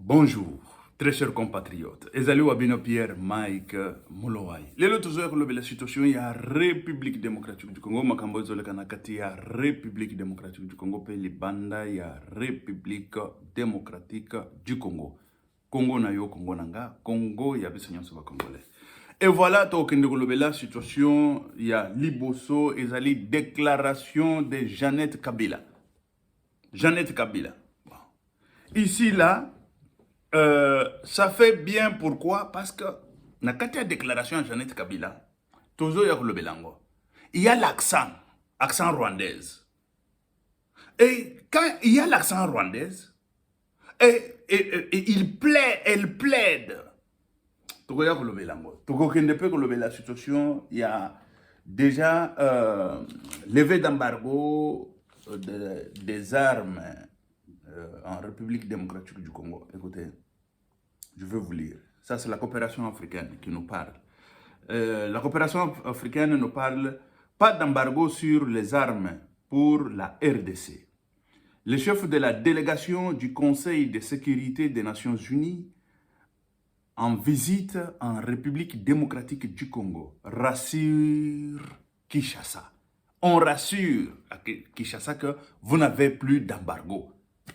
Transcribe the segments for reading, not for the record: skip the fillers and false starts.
Bonjour, très chers compatriotes. Ezali Wabino Pierre Mike Molowai. Lelo tozoya kolobe la situation ya République démocratique du Congo. Makambo ezoleka na kati ya République démocratique du Congo pe libanda ya République démocratique du Congo. Congo na yo, Congo nanga, Congo ya biso nyonso ba Congolais. Et voilà, tokende kolobe la situation ya Liboso ezali déclaration de Jeannette Kabila. Jeannette Kabila. Bon. Ici là, ça fait bien, pourquoi? Parce que dans la déclaration de Jeannette Kabila, il y a l'accent, accent rwandaise. Et quand il y a l'accent rwandaise, elle plaide. La situation, il y a déjà levé d'embargo des armes en République démocratique du Congo. Écoutez, je vais vous lire. Ça, c'est la coopération africaine qui nous parle. La coopération africaine nous parle pas d'embargo sur les armes pour la RDC. Le chef de la délégation du Conseil de sécurité des Nations Unies en visite en République démocratique du Congo rassure Kinshasa. On rassure à Kinshasa que vous n'avez plus d'embargo.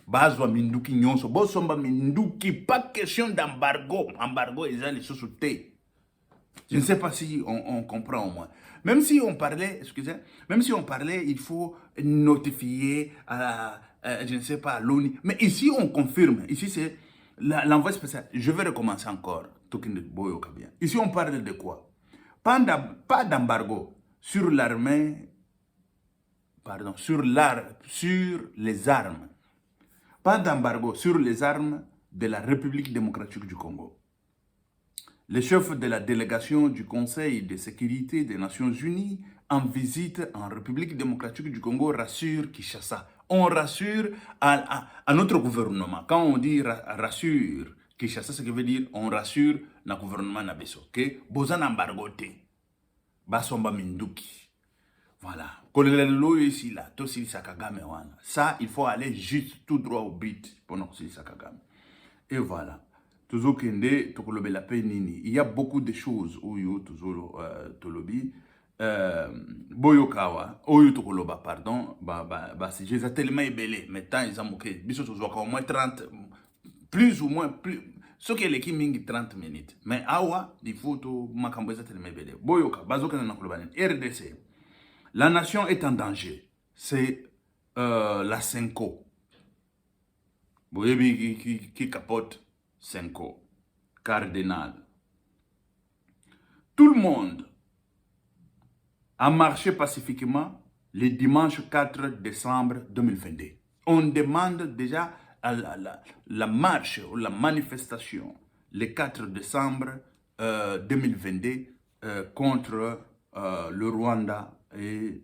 Bazwa minduki nyonso, bosomba minduki, pas question d'embargo. Embargo, ils ont les sous-soutés. Je ne sais pas si on comprend au moins. Même si on parlait, excusez, même si on parlait, il faut notifier à je ne sais pas, à l'ONU. Mais ici, on confirme. Ici, c'est l'envoi spécial. Je vais recommencer encore. Ici, on parle de quoi? Pas d'embargo sur l'armée, pardon, sur les armes. Pas d'embargo sur les armes de la République démocratique du Congo. Le chef de la délégation du Conseil de sécurité des Nations Unies en visite en République démocratique du Congo rassure Kinshasa. On rassure à notre gouvernement. Quand on dit rassure Kinshasa, ce qui veut dire on rassure le gouvernement Nabeso. Que Bozan embargo te. Basomba Minduki. Voilà. Ici, là, ça, il faut aller juste tout droit au but pour nous. Et voilà. Toujours kende tokolobe la penini. Il y a beaucoup de choses où yo toujours tolobi boyokawa oyo tokoloba pardon si j'ai tellement ébélé maintenant ils ont moqué biso toujours au moins 30 plus ou moins plus ce qui est l'équipe mingi 30 minutes mais awa il faut to makambo za tellement ébélé boyoka bazoka na koloba RDC. La nation est en danger. C'est la Senko. Boyebi qui capote Senko. Cardinal. Tout le monde a marché pacifiquement le dimanche 4 décembre 2022. On demande déjà à la marche ou la manifestation le 4 décembre 2022 contre le Rwanda et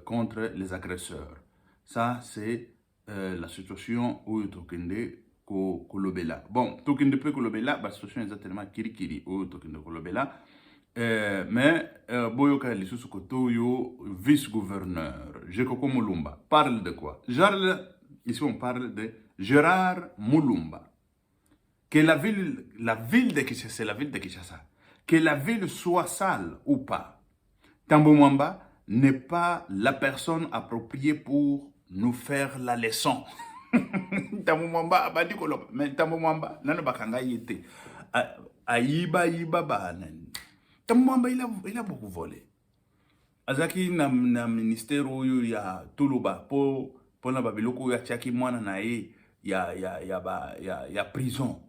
contre les agresseurs. Ça, c'est la situation où Tokende Kolobela. Bon, Tokende peut Kolobela, la situation est exactement Kirikiri où Tokende Kolobela. Mais Boyoka Lissu Kotoyo, vice-gouverneur, Jekoko Mulumba, parle de quoi? Ici, on parle de Gérard Mulumba. Que la ville de Kinshasa, c'est la ville de Kinshasa. Que la ville soit sale ou pas, Tambo Mwamba n'est pas la personne appropriée pour nous faire la leçon. Tambo Mwamba abadi koloba, mais Tambo Mwamba nana bakanga yete. Ayiba banan. Tambo Mwamba il a beaucoup volé. Azaki na ministère oyo ya Tuluba po na babiloko ya tiaki mwana na ye ya prison.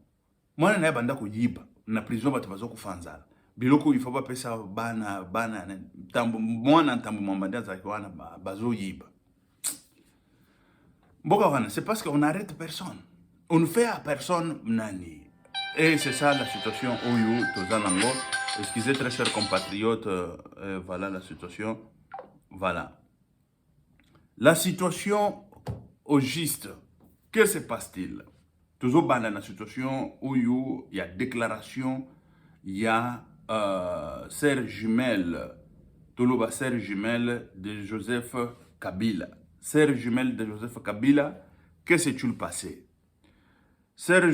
Mwana na ye banda ko yiba na prison bato bazokufanzala. Biloko il faut pas pesa bana tambo mwana tambo mwamba za wana bazo yiba. Mboka wana c'est parce qu'on arrête personne. On ne fait à personne nani. Et c'est ça la situation oyo tozanango. Excusez très chers compatriotes, voilà la situation. Voilà. La situation au juste, que se passe-t-il? Toujours dans la situation où il y a déclaration, il y a sœur jumelle, Toloba sœur jumelle de Joseph Kabila. Sœur jumelle de Joseph Kabila, que s'est-il passé? sœur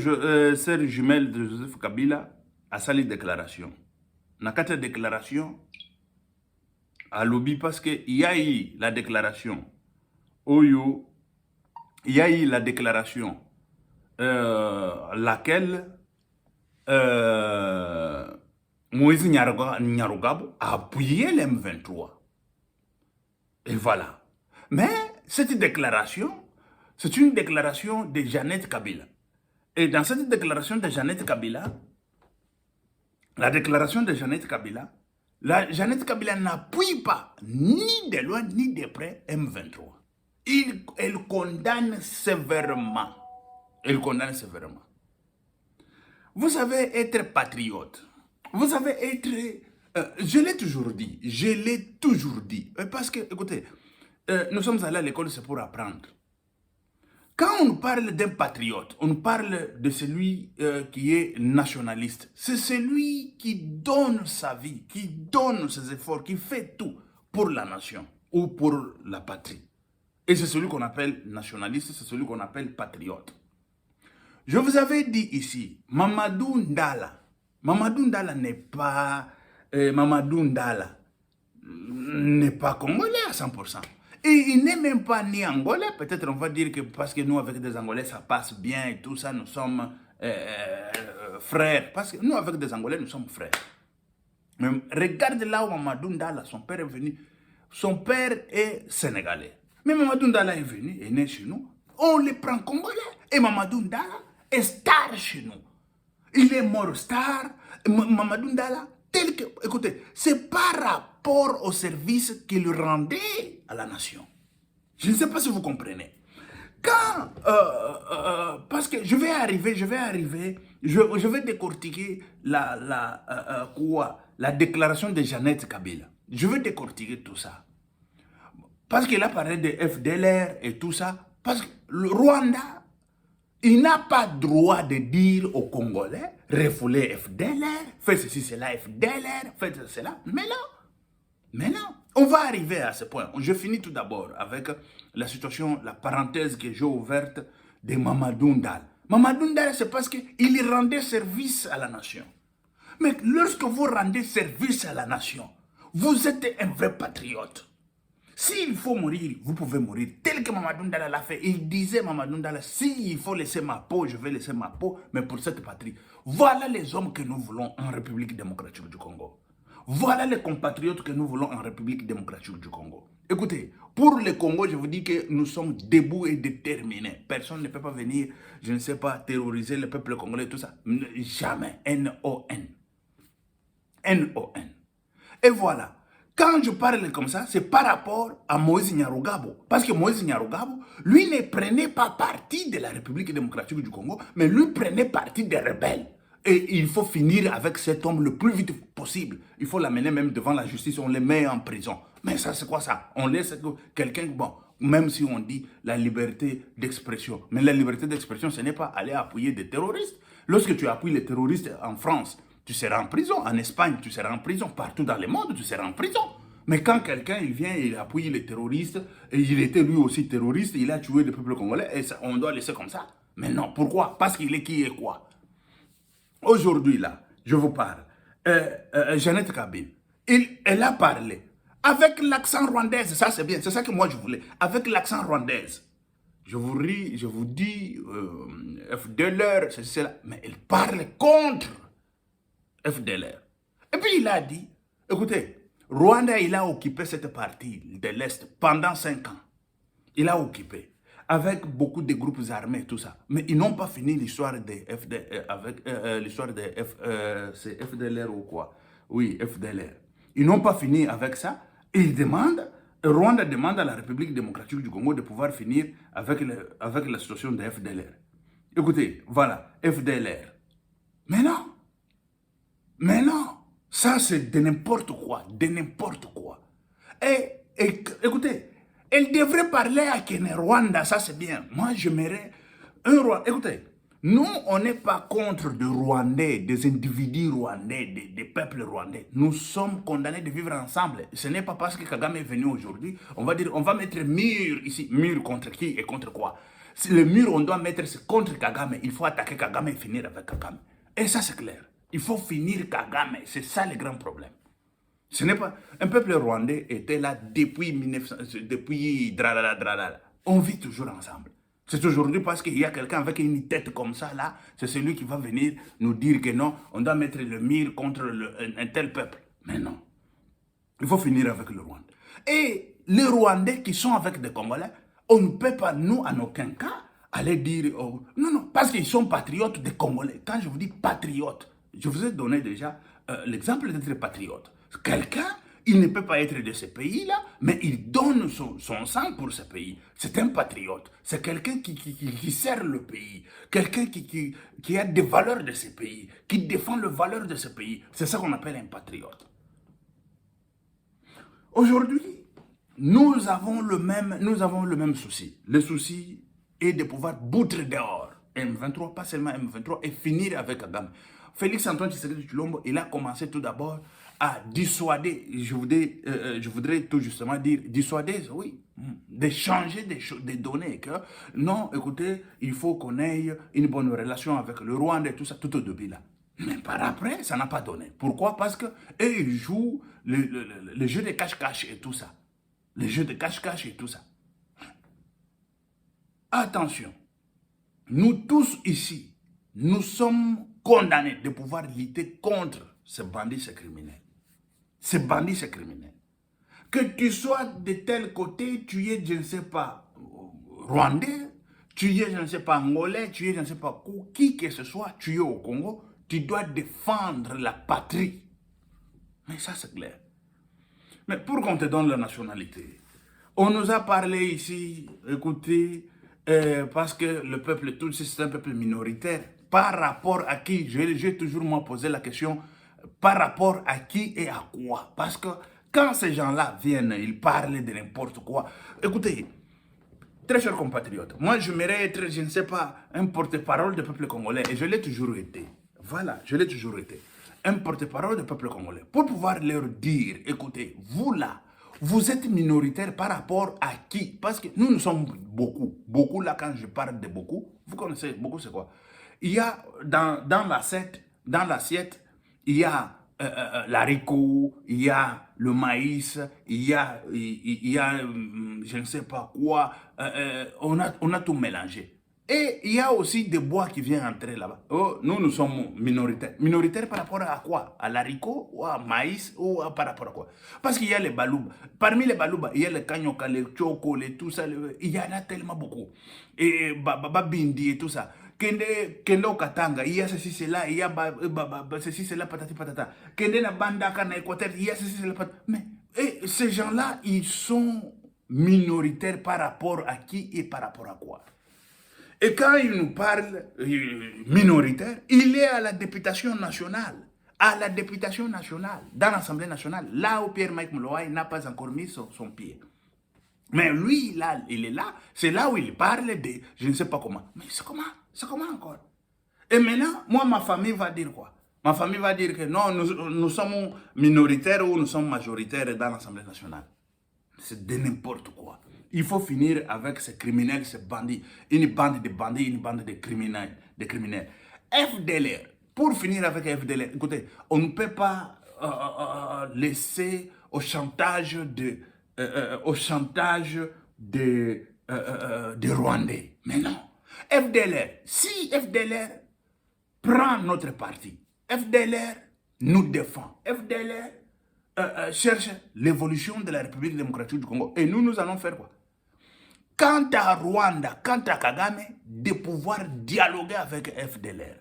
jumelle de Joseph Kabila a sali déclaration. Na kati déclaration à lobby parce que il y a eu la déclaration. Oyo, il y a eu la déclaration laquelle Moïse Nyarugabo a appuyé l'M23. Et voilà. Mais cette déclaration, c'est une déclaration de Jeannette Kabila. Et dans cette déclaration de Jeannette Kabila, la déclaration de Jeannette Kabila, Jeannette Kabila n'appuie pas ni de loin ni de près M23. Elle condamne sévèrement. Elle condamne sévèrement. Vous savez être patriote. Vous savez être... je l'ai toujours dit. Parce que, écoutez, nous sommes allés à l'école, c'est pour apprendre. Quand on parle d'un patriote, on parle de celui qui est nationaliste. C'est celui qui donne sa vie, qui donne ses efforts, qui fait tout pour la nation ou pour la patrie. Et c'est celui qu'on appelle nationaliste, c'est celui qu'on appelle patriote. Je vous avais dit ici, Mamadou Ndala n'est pas... Mamadou Ndala n'est pas congolais à 100%. Et il n'est même pas né angolais. Peut-être on va dire que parce que nous, avec des angolais, ça passe bien et tout ça, nous sommes frères. Parce que nous, avec des angolais, nous sommes frères. Mais regarde là où Mamadou Ndala, son père est venu. Son père est sénégalais. Mais Mamadou Ndala est venu, est né chez nous. On le prend congolais. Et Mamadou Ndala est star chez nous. Il est mort star. Mamadou Ndala, tel que... Écoutez, c'est par rapport au service qu'il rendait à la nation. Je ne sais pas si vous comprenez. Quand... parce que je vais arriver, je vais décortiquer la déclaration de Jeannette Kabila. Je vais décortiquer tout ça. Parce qu'il a parlé de FDLR et tout ça. Parce que le Rwanda, il n'a pas droit de dire aux Congolais, refoulez FDLR, faites ceci, cela, FDLR, faites cela. Mais non, on va arriver à ce point. Je finis tout d'abord avec la situation, la parenthèse que j'ai ouverte de Mamadou Ndala. Mamadou Ndala, c'est parce qu'il rendait service à la nation. Mais lorsque vous rendez service à la nation, vous êtes un vrai patriote. S'il faut mourir, vous pouvez mourir. Tel que Mamadou Ndala l'a fait. Il disait, Mamadou Ndala, s'il faut laisser ma peau, je vais laisser ma peau, mais pour cette patrie. Voilà les hommes que nous voulons en République démocratique du Congo. Voilà les compatriotes que nous voulons en République démocratique du Congo. Écoutez, pour le Congo, je vous dis que nous sommes debout et déterminés. Personne ne peut pas venir, je ne sais pas, terroriser le peuple congolais, tout ça. Jamais. N-O-N. N-O-N. Et voilà. Quand je parle comme ça, c'est par rapport à Moïse Nyarugabo. Parce que Moïse Nyarugabo, lui ne prenait pas partie de la République démocratique du Congo, mais lui prenait partie des rebelles. Et il faut finir avec cet homme le plus vite possible. Il faut l'amener même devant la justice, on le met en prison. Mais ça, c'est quoi ça? On laisse quelqu'un, bon, même si on dit la liberté d'expression. Mais la liberté d'expression, ce n'est pas aller appuyer des terroristes. Lorsque tu appuies les terroristes en France, tu seras en prison. En Espagne, tu seras en prison. Partout dans le monde, tu seras en prison. Mais quand quelqu'un il vient et il appuie les terroristes, et il était lui aussi terroriste, il a tué le peuple congolais, et ça, on doit laisser comme ça. Mais non, pourquoi? Parce qu'il est qui et quoi? Aujourd'hui, là, je vous parle. Jeannette Kabila, elle a parlé avec l'accent rwandais. Ça, c'est bien. C'est ça que moi, je voulais. Avec l'accent rwandais. Je vous ris, je vous dis, FDLR, c'est cela. Mais elle parle contre FDLR. Et puis il a dit, écoutez, Rwanda, il a occupé cette partie de l'Est pendant 5 ans. Il a occupé, avec beaucoup de groupes armés, tout ça. Mais ils n'ont pas fini l'histoire de c'est FDLR ou quoi? Oui, FDLR. Ils n'ont pas fini avec ça. Et ils demandent, Rwanda demande à la République démocratique du Congo de pouvoir finir avec la situation de FDLR. Écoutez, voilà, FDLR. Mais non, ça c'est de n'importe quoi, Et écoutez, elle devrait parler à Rwanda, ça c'est bien. Moi j'aimerais un Rwanda. Écoutez, nous on n'est pas contre des Rwandais, des individus rwandais, des peuples rwandais. Nous sommes condamnés de vivre ensemble. Ce n'est pas parce que Kagame est venu aujourd'hui, on va dire, on va mettre mur ici, mur contre qui et contre quoi. Le mur, on doit mettre, c'est contre Kagame. Il faut attaquer Kagame et finir avec Kagame. Et ça, c'est clair. Il faut finir Kagame. C'est ça le grand problème. Ce n'est pas... Un peuple rwandais était là depuis 1900... Depuis... Dralala, dralala. On vit toujours ensemble. C'est aujourd'hui parce qu'il y a quelqu'un avec une tête comme ça, là, c'est celui qui va venir nous dire que non, on doit mettre le mur contre un tel peuple. Mais non. Il faut finir avec le Rwanda. Et les Rwandais qui sont avec des Congolais, on ne peut pas, nous, en aucun cas, aller dire... Oh, non, non, parce qu'ils sont patriotes des Congolais. Quand je vous dis patriote, je vous ai donné déjà l'exemple d'être patriote. Quelqu'un, il ne peut pas être de ce pays-là, mais il donne son sang pour ce pays. C'est un patriote. C'est quelqu'un qui sert le pays. Quelqu'un qui a des valeurs de ce pays, qui défend les valeurs de ce pays. C'est ça qu'on appelle un patriote. Aujourd'hui, nous avons le même souci. Le souci est de pouvoir boutre dehors M23, pas seulement M23, et finir avec Kagame. Félix Antoine Tshisekedi Tshilombo, il a commencé tout d'abord à dissuader, je voudrais tout justement dire, dissuader, oui, de changer des données. Que, non, écoutez, il faut qu'on ait une bonne relation avec le Rwanda et tout ça, tout au début là. Mais par après, ça n'a pas donné. Pourquoi? Parce qu'eux, ils jouent le jeu de cache-cache et tout ça. Le jeu de cache-cache et tout ça. Attention, nous tous ici, nous sommes condamnés de pouvoir lutter contre ces bandits, ces criminels. Ces bandits, ces criminels. Que tu sois de tel côté, tu es, je ne sais pas, rwandais, tu es, je ne sais pas, angolais, tu es, je ne sais pas, qui que ce soit, tu es au Congo, tu dois défendre la patrie. Mais ça, c'est clair. Mais pour qu'on te donne la nationalité, on nous a parlé ici, écoutez, parce que le peuple Tutsi, c'est un peuple minoritaire. Par rapport à qui? J'ai toujours moi posé la question, par rapport à qui et à quoi? Parce que quand ces gens-là viennent, ils parlent de n'importe quoi. Écoutez, très chers compatriotes, moi je mérite être, je ne sais pas, un porte-parole du peuple congolais, et je l'ai toujours été. Voilà, je l'ai toujours été. Un porte-parole du peuple congolais. Pour pouvoir leur dire, écoutez, vous là, vous êtes minoritaire par rapport à qui? Parce que nous sommes beaucoup. Beaucoup là, quand je parle de beaucoup, vous connaissez, beaucoup c'est quoi? Il y a dans l'assiette, il y a l'haricot, il y a le maïs, il y a je ne sais pas quoi, on a tout mélangé. Et il y a aussi des bois qui viennent entrer là-bas. Oh, nous sommes minoritaires. Minoritaires par rapport à quoi? À l'haricot ou à maïs ou par rapport à quoi? Parce qu'il y a les baloubas. Parmi les baloubas, il y a les kanyoka, les choko, les tout ça. Il y en a tellement beaucoup. Et babindi et tout ça. Kende au Katanga, il y a ceci, cela, il y a ceci, cela, patati, patata. Kende na Bandaka, na Équateur, il y a ceci, cela, patata. Mais ces gens-là, ils sont minoritaires par rapport à qui et par rapport à quoi? Et quand il nous parle minoritaire, il est à la députation nationale. À la députation nationale, dans l'Assemblée nationale, là où Pierre-Mike Mouloaï n'a pas encore mis son pied. Mais lui, là, il est là, c'est là où il parle de je ne sais pas comment. Mais c'est comment? C'est comment encore? Et maintenant, moi, ma famille va dire quoi? Ma famille va dire que non, nous sommes minoritaires ou nous sommes majoritaires dans l'Assemblée nationale. C'est de n'importe quoi. Il faut finir avec ces criminels, ces bandits. Une bande de bandits, une bande de criminels. FDLR, pour finir avec FDLR, écoutez, on ne peut pas laisser au chantage des Rwandais. Mais non. FDLR, si FDLR prend notre parti, FDLR nous défend. FDLR cherche l'évolution de la République démocratique du Congo. Et nous allons faire quoi? Quant à Rwanda, quant à Kagame, de pouvoir dialoguer avec FDLR.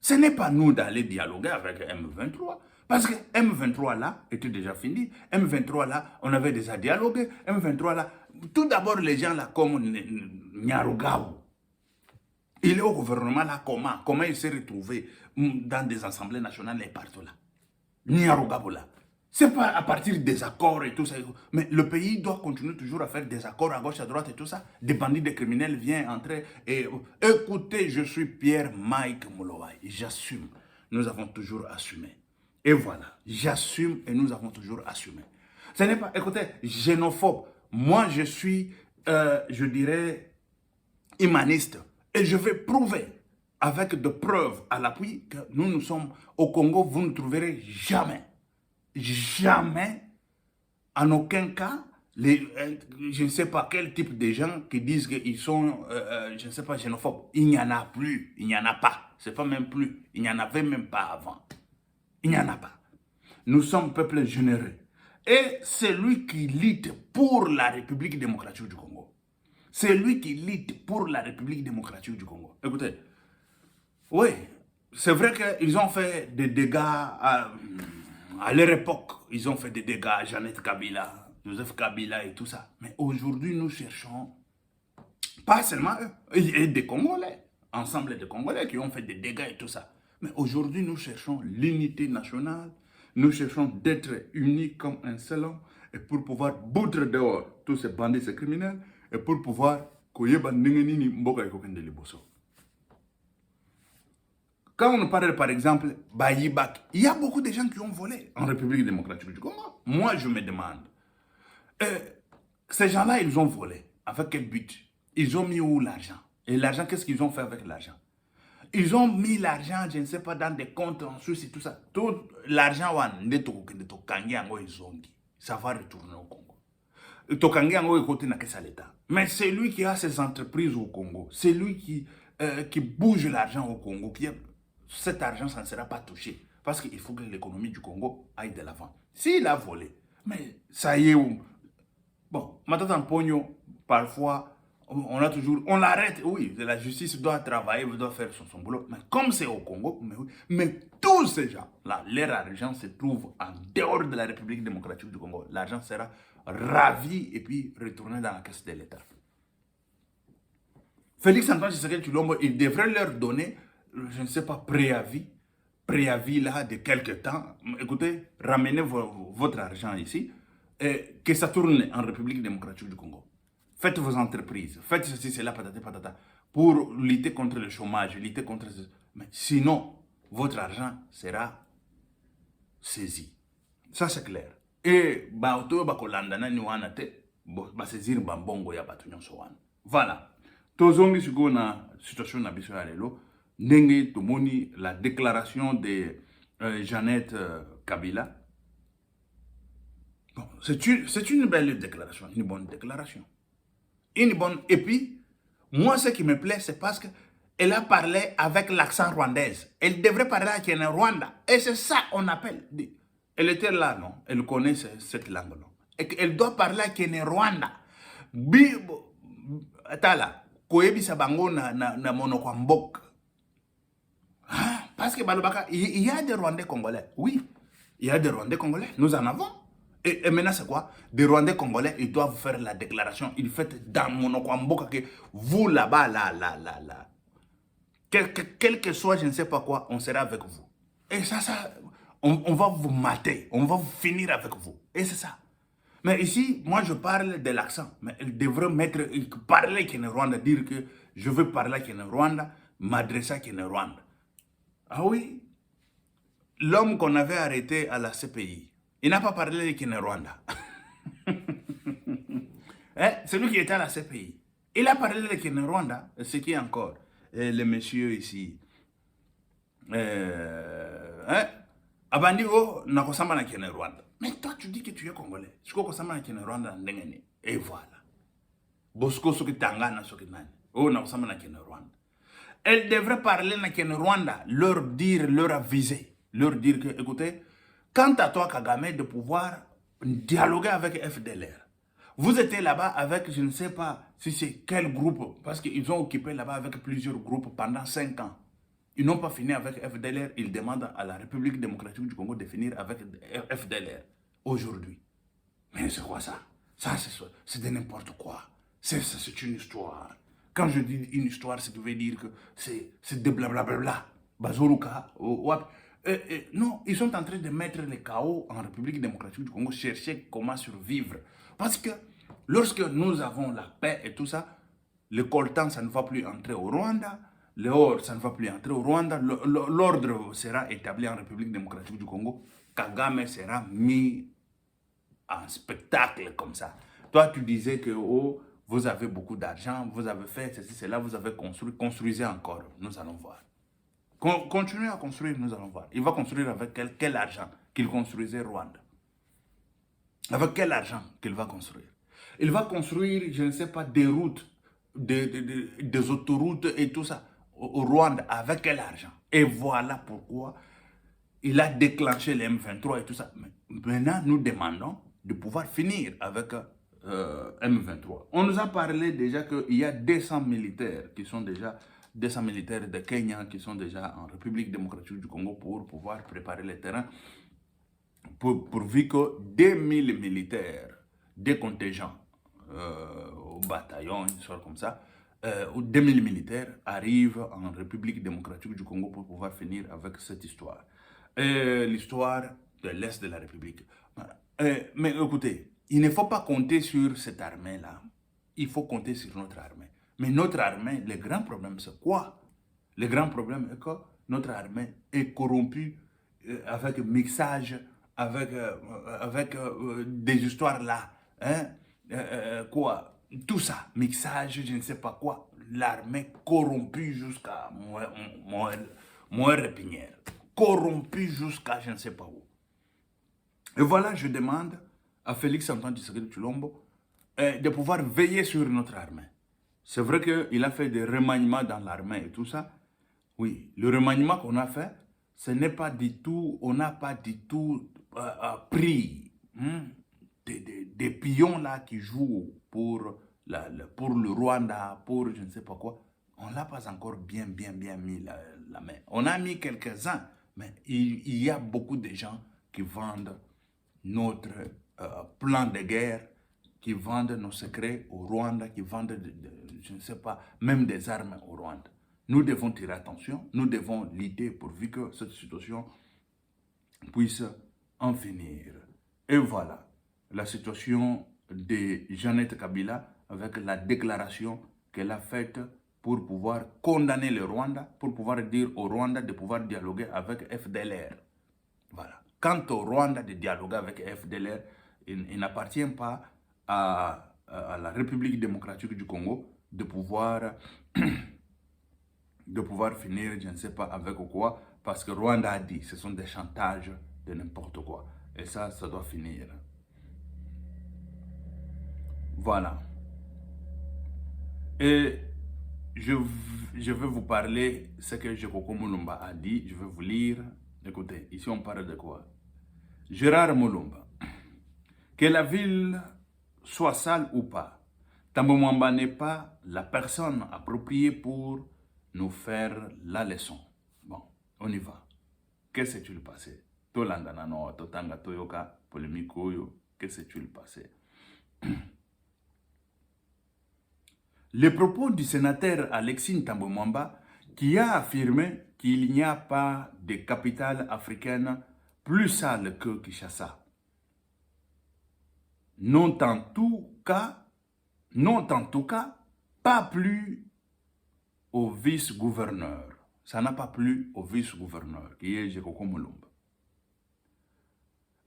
Ce n'est pas nous d'aller dialoguer avec M23. Parce que M23 là était déjà fini. M23 là, on avait déjà dialogué. M23 là, tout d'abord les gens là comme Nyarugabo. Il est au gouvernement là comment? Comment il s'est retrouvé dans des assemblées nationales et partout là? Nyarugabo là. C'est pas à partir des accords et tout ça. Mais le pays doit continuer toujours à faire des accords à gauche, à droite et tout ça. Des bandits, des criminels viennent entrer. Et écoutez, je suis Pierre-Mike Mouloaï. J'assume. Nous avons toujours assumé. Et voilà. J'assume et nous avons toujours assumé. Ce n'est pas, écoutez, xénophobe. Moi, je suis, je dirais, humaniste. Et je vais prouver avec des preuves à l'appui que nous sommes au Congo, vous ne trouverez jamais, jamais, en aucun cas, je ne sais pas quel type de gens qui disent qu'ils sont, je ne sais pas, xénophobes. Il n'y en a plus, il n'y en a pas. C'est pas même plus, il n'y en avait même pas avant. Il n'y en a pas. Nous sommes peuple généreux. Et c'est lui qui lutte pour la République démocratique du Congo. C'est lui qui lutte pour la République démocratique du Congo. Écoutez, oui, c'est vrai qu'ils ont fait des dégâts à leur époque. Ils ont fait des dégâts à Jeannette Kabila, Joseph Kabila et tout ça. Mais aujourd'hui, nous cherchons, pas seulement eux, et des Congolais, ensemble de Congolais qui ont fait des dégâts et tout ça. Mais aujourd'hui, nous cherchons l'unité nationale. Nous cherchons d'être unis comme un seul homme et pour pouvoir boutre dehors tous ces bandits, ces criminels et pour pouvoir quand on parle par exemple Bayibak, il y a beaucoup de gens qui ont volé en République démocratique du Congo. Moi, je me demande, ces gens-là, ils ont volé. Avec quel but? Ils ont mis où l'argent? Et l'argent, qu'est-ce qu'ils ont fait avec l'argent? Ils ont mis l'argent, je ne sais pas, dans des comptes en Suisse et tout ça. Tout l'argent, ça va retourner au Congo. Mais c'est lui qui a ses entreprises au Congo. C'est lui qui bouge l'argent au Congo. Cet argent, ça ne sera pas touché. Parce qu'il faut que l'économie du Congo aille de l'avant. S'il a volé, mais ça y est. Bon, maintenant, Pogno, parfois, on l'arrête. Oui, la justice doit travailler, doit faire son boulot. Mais comme c'est au Congo, mais tous ces gens-là, leur argent se trouve en dehors de la République démocratique du Congo. L'argent sera ravi et puis retourné dans la caisse de l'État. Félix Antoine Tshisekedi Tshilombo, il devrait leur donner, je ne sais pas, préavis là de quelques temps. Écoutez, ramenez votre argent ici et que ça tourne en République démocratique du Congo. Faites vos entreprises, faites ceci, cela, patata, patata, pour lutter contre le chômage, lutter contre... Mais sinon, votre argent sera saisi. Ça, c'est clair. Et, voilà. Tozongi siko na situation na biso ya lelo, ndenge tomoni la déclaration de Jeannette Kabila. Bon, c'est une belle déclaration, une bonne déclaration. Une bonne... Et puis, moi, ce qui me plaît, c'est parce qu'elle a parlé avec l'accent rwandaise. Elle devrait parler avec un Rwanda. Et c'est ça qu'on appelle... Elle était là, non? Elle connaît cette langue, non? Et elle doit parler avec un Rwanda. Tala, koyebisa bango na monoko mbok. Parce que il y a des Rwandais congolais. Oui, il y a des Rwandais congolais. Nous en avons. Et maintenant, c'est quoi? Des Rwandais congolais, ils doivent faire la déclaration. Ils font dans monoko mbok que vous là-bas, là. Quel que soit, je ne sais pas quoi, on sera avec vous. Et ça, on va vous mater. On va finir avec vous. Et c'est ça. Mais ici, moi, je parle de l'accent. Mais il devrait parler qu'il est Rwanda, dire que je veux parler qu'il est Rwanda, m'adresser à qu'il est Rwanda. Ah oui, l'homme qu'on avait arrêté à la CPI, il n'a pas parlé qu'il est Rwanda. Celui qui était à la CPI, il a parlé de qu'il est Rwanda, ce qui est encore, le monsieur ici, Abandigo, n'a pas sama na qu'il est Rwanda. Mais toi, tu dis que tu es congolais. Je crois que ça m'a dit Rwanda. Et voilà. Bosco soki tangana soki nani. Oh, na osama na Rwanda. Elle devrait parler na Rwanda, leur dire, leur aviser, leur dire que, écoutez, quant à toi, Kagame, de pouvoir dialoguer avec FDLR. Vous étiez là-bas avec, je ne sais pas si c'est quel groupe, parce qu'ils ont occupé là-bas avec plusieurs groupes pendant 5 ans. Ils n'ont pas fini avec FDLR, ils demandent à la République démocratique du Congo de finir avec FDLR aujourd'hui. Mais c'est quoi ça? Ça, c'est de n'importe quoi. C'est une histoire. Quand je dis une histoire, ça veut dire que c'est de blablabla. Bazoruka, non, ils sont en train de mettre le chaos en République démocratique du Congo, chercher comment survivre. Parce que lorsque nous avons la paix et tout ça, le coltan, ça ne va plus entrer au Rwanda. L'or, ça ne va plus entrer au Rwanda. L'ordre sera établi en République démocratique du Congo. Kagame sera mis en spectacle comme ça. Toi, tu disais que vous avez beaucoup d'argent, vous avez fait ceci, cela, vous avez construit, construisez encore, nous allons voir. Continuez à construire, nous allons voir. Il va construire avec quel argent qu'il construisait Rwanda? Avec quel argent qu'il va construire? Il va construire, je ne sais pas, des routes, des autoroutes et tout ça au Rwanda. Avec quel argent? Et voilà pourquoi il a déclenché les M23 et tout ça. Mais maintenant, nous demandons de pouvoir finir avec M23. On nous a parlé déjà qu'il y a 200 militaires qui sont déjà 200 militaires de Kenya qui sont déjà en République démocratique du Congo pour pouvoir préparer le terrain pourvu que 2000 militaires, des contingents au bataillon, une sorte comme ça, 2000 militaires arrivent en République démocratique du Congo pour pouvoir finir avec cette histoire. L'histoire de l'Est de la République. Voilà. Mais écoutez, il ne faut pas compter sur cette armée-là. Il faut compter sur notre armée. Mais notre armée, le grand problème, c'est quoi? Le grand problème est que notre armée est corrompue avec mixage, avec des histoires là. Hein? Quoi? Tout ça, mixage, je ne sais pas quoi. L'armée corrompue jusqu'à Moët-Répinière. Corrompue jusqu'à je ne sais pas où. Et voilà, je demande à Félix Antoine Tshisekedi Tshilombo de pouvoir veiller sur notre armée. C'est vrai qu'il a fait des remaniements dans l'armée et tout ça. Oui, le remaniement qu'on a fait, ce n'est pas du tout, on n'a pas du tout pris des pions là qui jouent pour le Rwanda, pour je ne sais pas quoi. On ne l'a pas encore bien mis la main. On a mis quelques-uns, mais il y a beaucoup de gens qui vendent notre plan de guerre, qui vendent nos secrets au Rwanda, qui vendent, je ne sais pas, même des armes au Rwanda. Nous devons tirer attention, nous devons lutter pourvu que cette situation puisse en finir. Et voilà, la situation de Jeannette Kabila avec la déclaration qu'elle a faite pour pouvoir condamner le Rwanda, pour pouvoir dire au Rwanda de pouvoir dialoguer avec FDLR. Voilà. Quant au Rwanda de dialoguer avec FDLR, il n'appartient pas à la République démocratique du Congo de pouvoir finir, je ne sais pas avec quoi, parce que Rwanda a dit, ce sont des chantages de n'importe quoi. Et ça doit finir. Voilà. Et je vais vous parler ce que Jekoko Mulumba a dit. Je vais vous lire. Écoutez, ici on parle de quoi? Gérard Mulumba. Que la ville soit sale ou pas, Tambo Mwamba n'est pas la personne appropriée pour nous faire la leçon. Bon, on y va. Qu'est-ce que tu le passé? Tolanda no totanga toyoka polémique oyo. Qu'est-ce que tu le passé? Les propos du sénateur Alexis Tambo Mwamba qui a affirmé qu'il n'y a pas de capitale africaine plus sale que Kinshasa. Non en tout cas, pas plus au vice-gouverneur. Ça n'a pas plu au vice-gouverneur, qui est Jekoko Mulumba.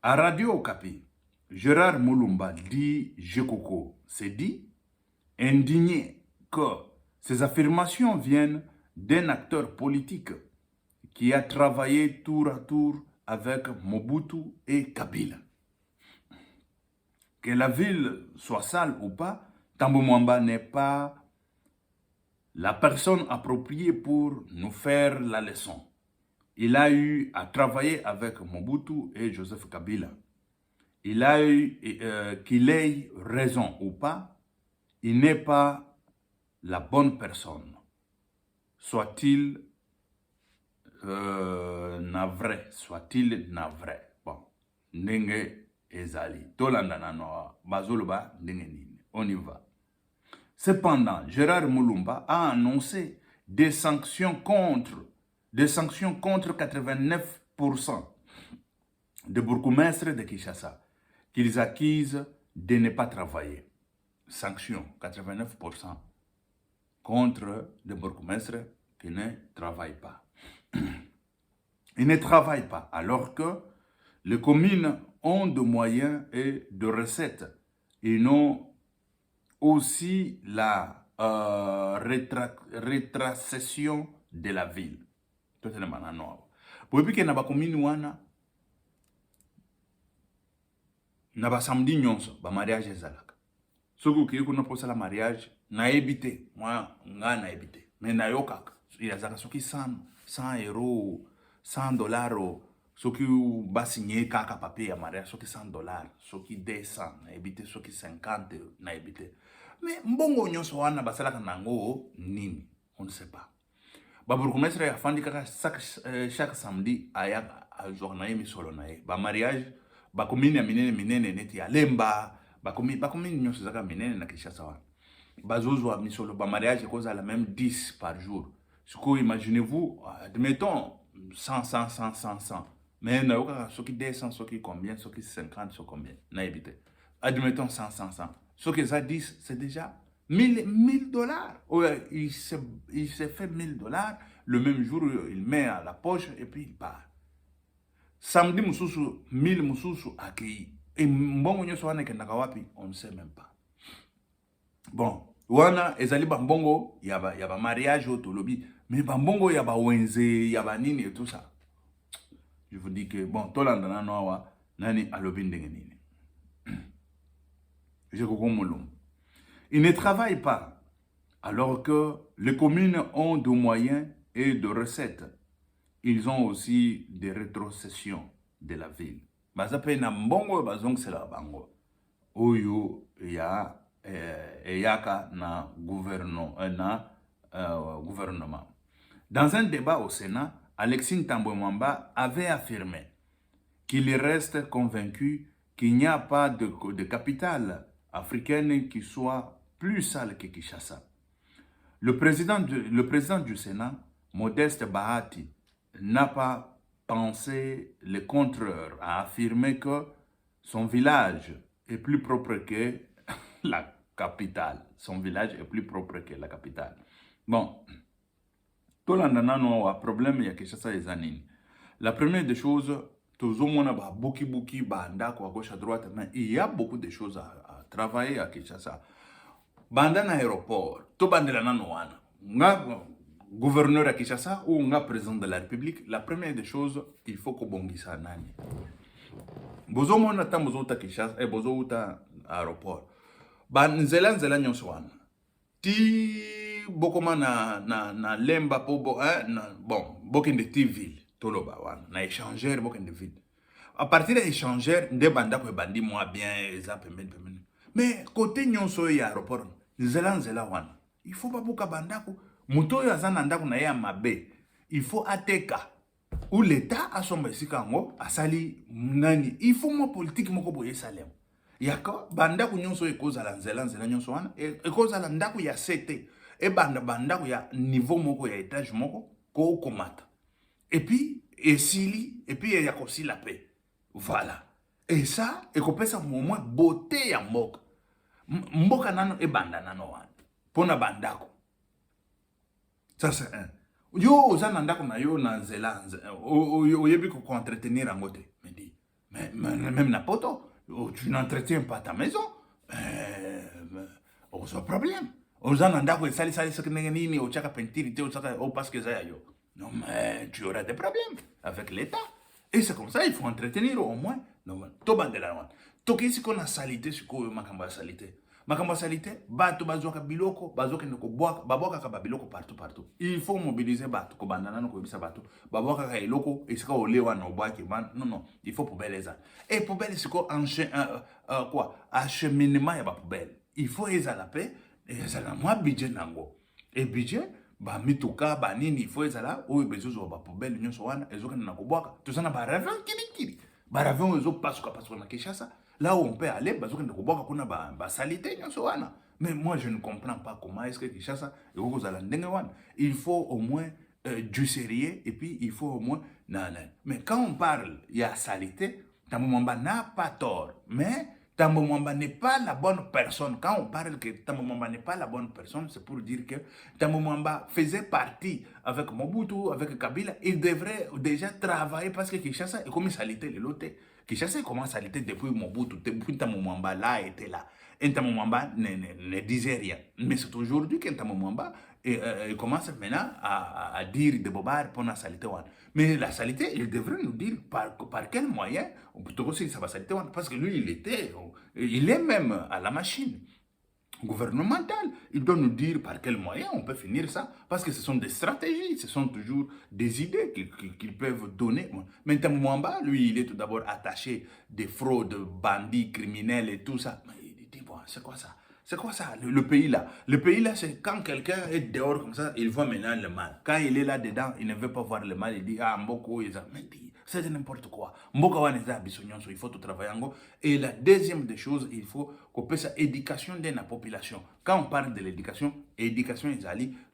À Radio Okapi, Gérard Mulumba dit Jekoko s'est dit, indigné que ces affirmations viennent d'un acteur politique qui a travaillé tour à tour avec Mobutu et Kabila. Que la ville soit sale ou pas, Tambo Mwamba n'est pas la personne appropriée pour nous faire la leçon. Il a eu à travailler avec Mobutu et Joseph Kabila. Il a eu, qu'il ait raison ou pas, il n'est pas la bonne personne. Soit-il navré, soit-il navré. Bon, Nenge ezali. Tolandana no bazuluba ndenge nini. On y va. Cependant, Gérard Mulumba a annoncé des sanctions contre 89% des bourgmestres de Kinshasa qu'ils accusent de ne pas travailler. Sanctions 89% contre des bourgmestres qui ne travaillent pas. Ils ne travaillent pas alors que les communes ont de moyens et de recettes. Ils n'ont aussi la rétracession de la ville. Totalement non. Pour que na ba commune wana na ba samedi nyonso ba mariage ezalaka. Soko ki kuna posa la mariage na ebité, moi nga na ebité. Mais na yokaka, il y a soki 100 euros, 100 dollars, soki ba signé kaka papier ya mariage, soki 100 dollars, soki 200 na ebité, soki 50 na ebité. Mais mbongo nyonso wana basalaka nango nini? On ne sait pas. Ba bourgmestre ya fandi kaka chaque samedi aya a journée misolo na ye. Ba mariage ba commune ya minene neti ya Lemba, ba commune nyonso zaka minene na Kinshasa wana. Bazozwa misolo ba mariage cause à la même 10 par jour. Ce que imaginez-vous, admettons 100. Mais na yoka soki 200, soki combien, soki 50, soki combien, na évité. Admettons 100. Ce que ça 10, c'est déjà 1000 dollars. Ouais, il s'est fait 1000 dollars. Le même jour, il met à la poche et puis il part. Samedi, mususu, 1000 mususu accueilli. Et mbongo nyoso wana kendaka wapi, on ne sait même pas. Bon, wana ezali bambongo yaba mariage au tolobi, mais bambongo yaba wenze, yaba nini et tout ça. Je vous dis que bon, tolandana noa nani alobi ndenge nini. Je comprends. Ils ne travaillent pas, alors que les communes ont de moyens et de recettes. Ils ont aussi des rétrocessions de la ville. Bazape na mbongo bazong c'est la bango. Oyo ya yaka na gouvernement. Dans un débat au Sénat, Alexis Thambwe Mwamba avait affirmé qu'il reste convaincu qu'il n'y a pas de capitale africaine qui soit plus sale que Kinshasa. Le président du Sénat, Modeste Bahati, n'a pas pensé le contraire, a affirmé que son village est plus propre que la capitale. Son village est plus propre que la capitale. Bon, tout le monde a un problème, il y a Kinshasa et Zanine. La première des choses, tout le monde a beaucoup, à gauche, à droite, il y a beaucoup de choses à travailler à Kinshasa. Banda na aéroport, to bandela na noana. Nga gouverneur à Kinshasa ou nga président de la République, la première des choses, il faut que bongisa nani. Bozo mona ta bozo ta Kinshasa et bozo ta aéroport. Ban nzela nyonso wana. Ti bokoma na lemba po bon, bokende ti ville toloba wana na échangeur bokende ville. À partir de échangeur, nde banda ko bandi moi bien eza pembeni. Mais côté nyonso ya aéroport, nzela wana. Il faut pas boka bandako. Muto ya zana ndako na ya mabe. Il faut ateka. Ou l'État a son besika ngo asali nani. Il faut mo politique moko boye salem. Yako bandako nyonso ekoza la nzela nyonso wana. Ekoza la ndako ya CT. Et bandako ya niveau moko ya étage moko ko komata. Et puis esili et puis ya kosi la paix. Voilà. Et ça, et qu'on peut ça au moins beauté ya mboka. Mboka nano e banda nano wana. Pona bandako. Ça c'est un. Yo ozana ndako na yo na nzela. Oyebi ko entretenir angote. Me dit. Mais même na poto, tu n'entretiens pas ta maison. On a problème. Ozana ndako e sali ce que nini o chaka pentiri te o chaka o parce que ça yo. Non mais tu auras des problèmes avec l'État. Et c'est comme ça, il faut entretenir au moins. Non, to bandela wana. Toki si kona salité siko makamba salité. Makamba salité, bato bazoka biloko, bazoka ndoko boaka, baboka ka biloko partout. Il faut mobiliser bato ko bandana no ko bisa bato. Baboka ka iloko et sika olewa na boaki ban. Non, il faut poubelle ça. Et poubelle siko acheminement ya ba poubelle. Il faut ezala pe, ezala moi budget nango. Et budget ba mituka ba nini faut ezala oyo bezozo ba poubelle nyonso wana ezoka na koboaka tozana ba ravin kiri ba ravin ezo pasuka na Kinshasa là où on peut aller bazoka na koboaka kuna ba salité nyonso wana. Mais moi je ne comprends pas comment est-ce que Kinshasa eko zala ndenge wana. Il faut au moins du sérieux et puis il faut au moins mais quand on parle il y a salité Thambwe Mwamba n'a pas tort, mais Thambwe Mwamba n'est pas la bonne personne. Quand on parle que Thambwe Mwamba n'est pas la bonne personne, c'est pour dire que Thambwe Mwamba faisait partie avec Mobutu, avec Kabila. Il devrait déjà travailler parce que Kinshasa est comme salité le loté. Kinshasa commence à lutter depuis Mobutu, depuis Ntamo Mwamba là était là. Et Ntamo Mwamba ne disait rien. Mais c'est aujourd'hui qu'Ntamo Mwamba il commence maintenant à dire des bobards pour la saleté. Mais la saleté, il devrait nous dire par quel moyen, ou plutôt aussi ça va saleté, parce que lui, il est même à la machine gouvernementale. Il doit nous dire par quel moyen on peut finir ça. Parce que ce sont des stratégies, ce sont toujours des idées qu'ils peuvent donner. Mais Ntamo Mwamba, lui, il est tout d'abord attaché des fraudes, bandits, criminels et tout ça. Mais il dit, bon, c'est quoi ça? C'est quoi ça, le pays là? Le pays là, c'est quand quelqu'un est dehors comme ça, il voit maintenant le mal. Quand il est là dedans, il ne veut pas voir le mal. Il dit, ah, Mboko, c'est n'importe quoi. Mboko, il faut tout travailler. Et la deuxième des choses, il faut qu'on puisse éducation de la population. Quand on parle de l'éducation, éducation,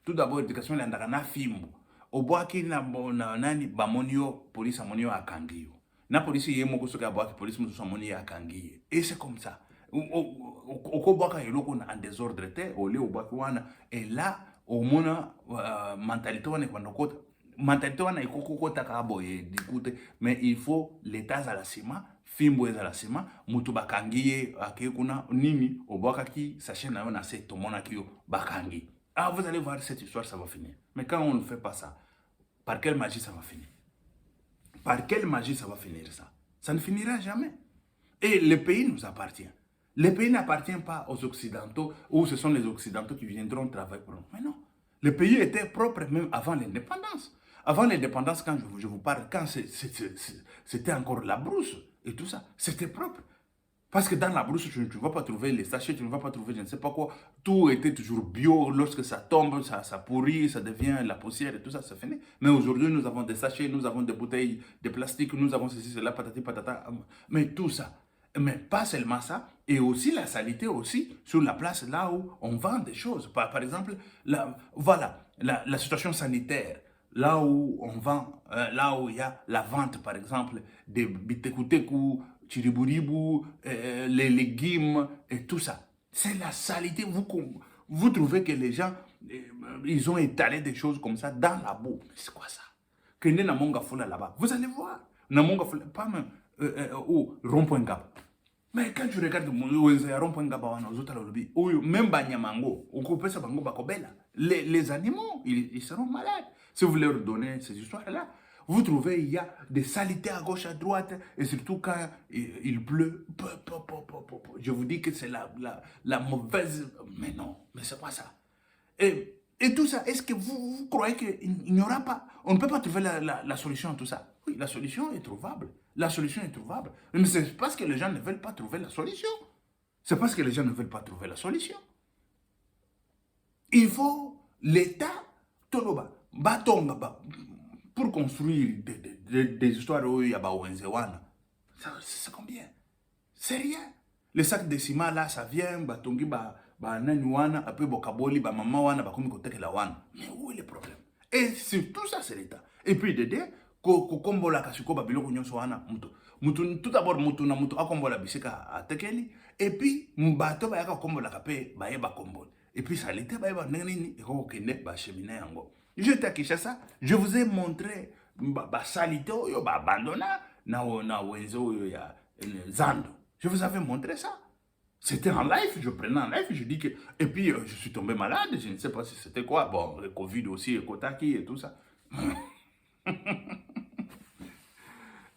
tout d'abord, éducation, il y a un film. Au bois qui na nani bamonio police amonio akangiyo. Na police yemo kusoka bois police muso amonio akangiye. Et c'est comme ça. Au bois eloko na en désordre te au lieu au bois wana et là au mona mentalité wana kwanda kota mentalité wana ikoko kota ka boye dikute mais il faut l'état à la cima fimbo à la cima mutu bakangiye ake kuna nini au bois ki sachet na na c'est to mona kio bakangi. Ah, vous allez voir cette histoire, ça va finir. Mais quand on ne fait pas ça, par quelle magie ça va finir? Par quelle magie ça va finir ça? Ça ne finira jamais. Et le pays nous appartient. Le pays n'appartient pas aux Occidentaux, ou ce sont les Occidentaux qui viendront travailler pour nous. Mais non. Le pays était propre même avant l'indépendance. Avant l'indépendance, quand je vous parle, quand c'était encore la brousse et tout ça, c'était propre. Parce que dans la brousse, tu ne vas pas trouver les sachets, tu ne vas pas trouver je ne sais pas quoi. Tout était toujours bio. Lorsque ça tombe, ça pourrit, ça devient la poussière et tout ça, ça finit. Mais aujourd'hui, nous avons des sachets, nous avons des bouteilles de plastique, nous avons ceci, cela, patati, patata. Mais tout ça. Mais pas seulement ça, et aussi la saleté aussi sur la place là où on vend des choses. Par exemple, voilà, la situation sanitaire. Là où on vend, là où il y a la vente, par exemple, des bitekuteku, chiriburibu, les légumes et tout ça. C'est la saleté. Vous trouvez que les gens, ils ont étalé des choses comme ça dans la boue. C'est quoi ça? Que n'est Namonga Foula là-bas. Vous allez voir. Namonga Foula, pas même, rond-point Gap. Mais quand tu regardes rond-point Gap, même Banyamango, les animaux, ils seront malades. Si vous leur donnez ces histoires-là, vous trouvez il y a des saletés à gauche, à droite, et surtout quand il pleut. Je vous dis que c'est la mauvaise... Mais non, mais c'est pas ça. Et tout ça, est-ce que vous croyez qu'il n'y aura pas... On ne peut pas trouver la solution à tout ça? Oui, la solution est trouvable. La solution est trouvable. Mais c'est parce que les gens ne veulent pas trouver la solution. C'est parce que les gens ne veulent pas trouver la solution. Il faut l'État, Toloba, Batonga, pour construire des histoires où il y a c'est combien? C'est rien. Les sacs de ciment là, ça vient, Batongi, Nanyuana, après Bokaboli, Maman Wana, Bakomi Kotekela Wana. Mais où est le problème? Et sur tout ça, c'est l'État. Et puis, Dédé, Kombola Kasuko, Babilo, Nyonsoana, Mutu, tout d'abord, Mutu, Namutu, Akombola Biseka, à Tekeli, et puis, Mbato, Bayaka, Kombola Kapé, Bayeba Kombol. Et puis, ça l'était, Bayeba, Neni, et Kokene, Bachemine, Ango. J'étais à Kinshasa, je vous ai montré, Salito, yo, Abandona, na Wenzo, ya, Zando. Je vous avais montré ça. C'était en live, je prenais en live, je dis que... Et puis, je suis tombé malade, je ne sais pas si c'était quoi. Bon, le Covid aussi, le Kotaki et tout ça.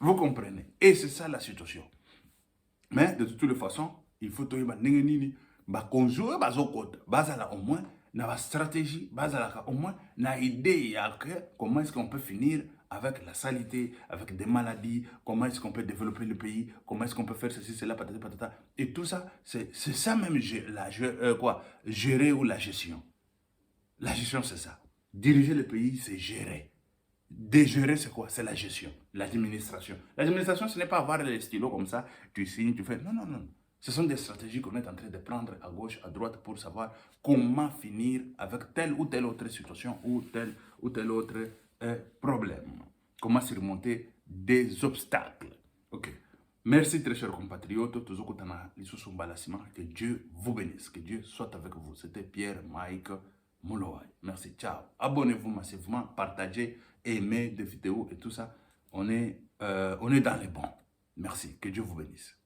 Vous comprenez. Et c'est ça la situation. Mais de toutes les façons, il faut que conjurer au moins la stratégie, au moins la idée comment est-ce qu'on peut finir avec la saleté, avec des maladies, comment est-ce qu'on peut développer le pays, comment est-ce qu'on peut faire ceci, cela, patata, patata. Et tout ça, c'est ça même, gérer ou la gestion. La gestion, c'est ça. Diriger le pays, c'est gérer. Dégérer, c'est quoi? C'est la gestion, l'administration. L'administration, ce n'est pas avoir les stylos comme ça, tu signes, tu fais... Non, non, non. Ce sont des stratégies qu'on est en train de prendre à gauche, à droite pour savoir comment finir avec telle ou telle autre situation ou tel autre problème. Comment surmonter des obstacles. Ok. Merci très chers compatriotes. Que Dieu vous bénisse. Que Dieu soit avec vous. C'était Pierre Mike Moulouaï. Merci. Ciao. Abonnez-vous massivement. Partagez, aimez des vidéos et tout ça. On est dans les bons. Merci. Que Dieu vous bénisse.